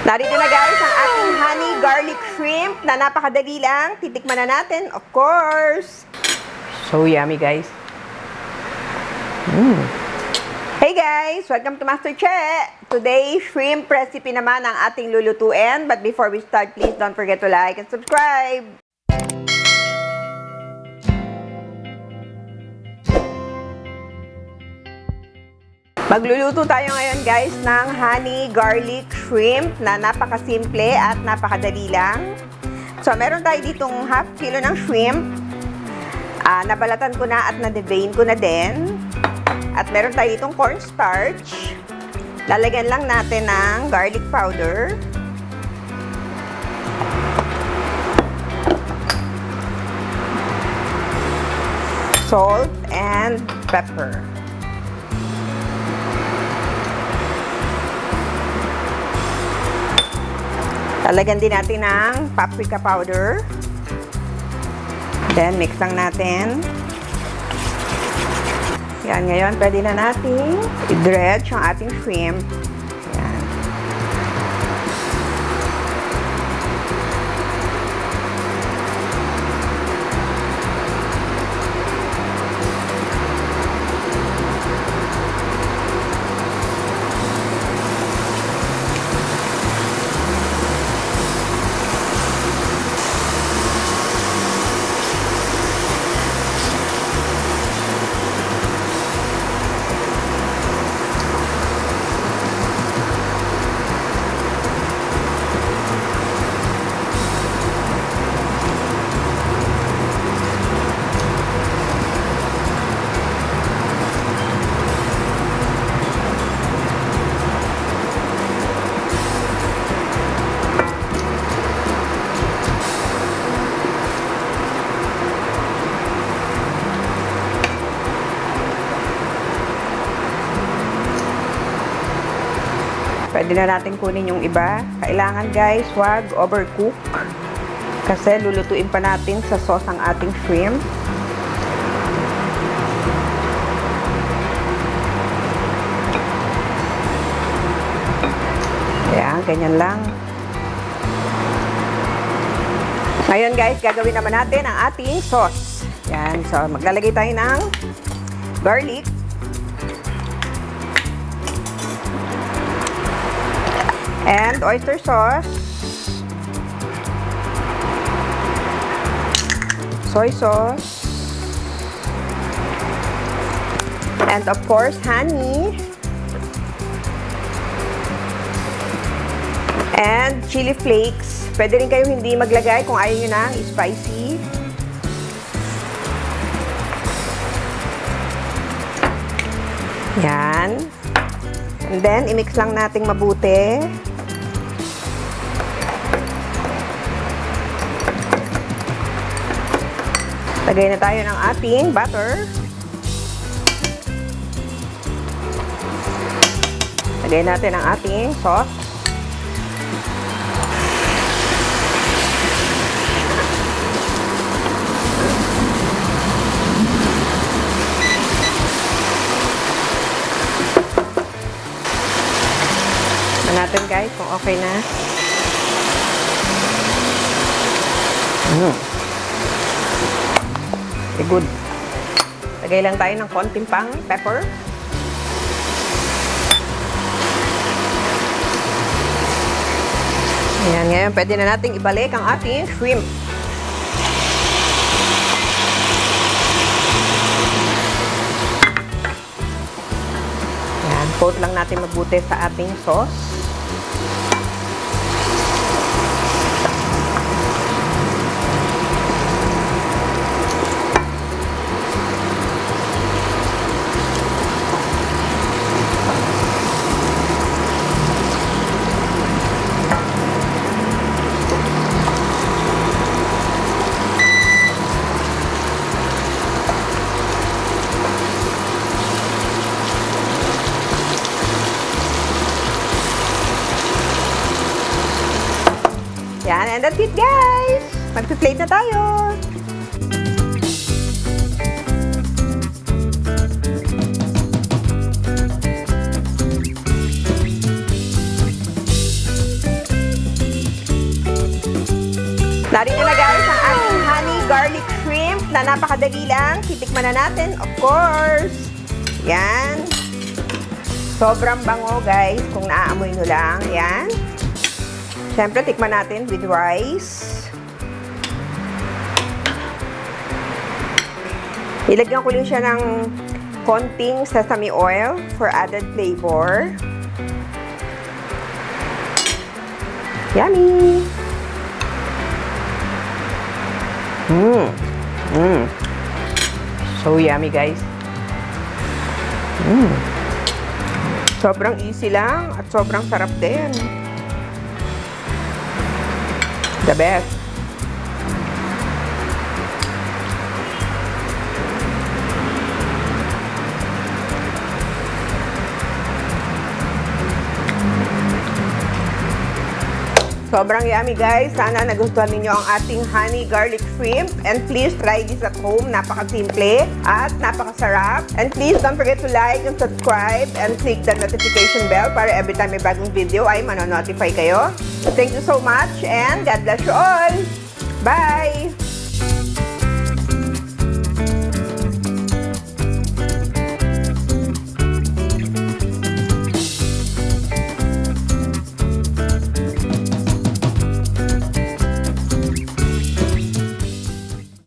Narito na guys ang ating honey garlic shrimp na napakadali lang. Titikman na natin, of course. So yummy guys. Hey guys! Welcome to MasterChe! Today, shrimp recipe naman ang ating lulutuin. But before we start, please don't forget to like and subscribe. Magluluto tayo ngayon guys ng honey garlic shrimp na napakasimple at napakadali lang. So meron tayo ditong half kilo ng shrimp. Nabalatan ko na at na-devein ko na din. At meron tayo ditong cornstarch. Lalagyan lang natin ng garlic powder. Salt and pepper. Lalagyan din natin ng paprika powder. Then, mix lang natin. Yan, ngayon, pwede na natin i-dredge ang ating shrimp. Yan. Pwede na natin kunin yung iba. Kailangan guys, wag overcook. Kasi lulutuin pa natin sa sauce ang ating shrimp. Ayan, ganyan lang. Ngayon guys, gagawin naman natin ang ating sauce. Ayan, so maglalagay tayo ng garlic. And oyster sauce, soy sauce, and of course, honey, and chili flakes. Pwede rin kayo hindi maglagay kung ayaw nyo ng spicy. Yan. And then, i-mix lang nating mabuti. Lagay na tayo ng ating butter. Lagay natin ang ating sauce. Tignan natin guys kung okay na. Okay, good. Lagay lang tayo ng konting pang pepper. Ayan, ngayon pwede na nating ibalik ang ating shrimp. Ayan, coat lang natin mabuti sa ating sauce. Yan, and that's it guys! Magpi-plate na tayo! Narito na guys ang ating honey garlic shrimp na napakadali lang. Titikman na natin, of course. Yan. Sobrang bango guys, kung naaamoy nyo lang. Yan. Siyempre, tikman natin with rice. Ilagyan ko lang siya ng konting sesame oil for added flavor. Yummy! So yummy guys. Sobrang easy lang at sobrang sarap din. The best. Sobrang yummy guys. Sana nagustuhan ninyo ang ating honey garlic shrimp. And please try this at home. Napakasimple at napakasarap. And please don't forget to like and subscribe and click the notification bell para every time may bagong video ay manonotify kayo. Thank you so much and God bless you all. Bye!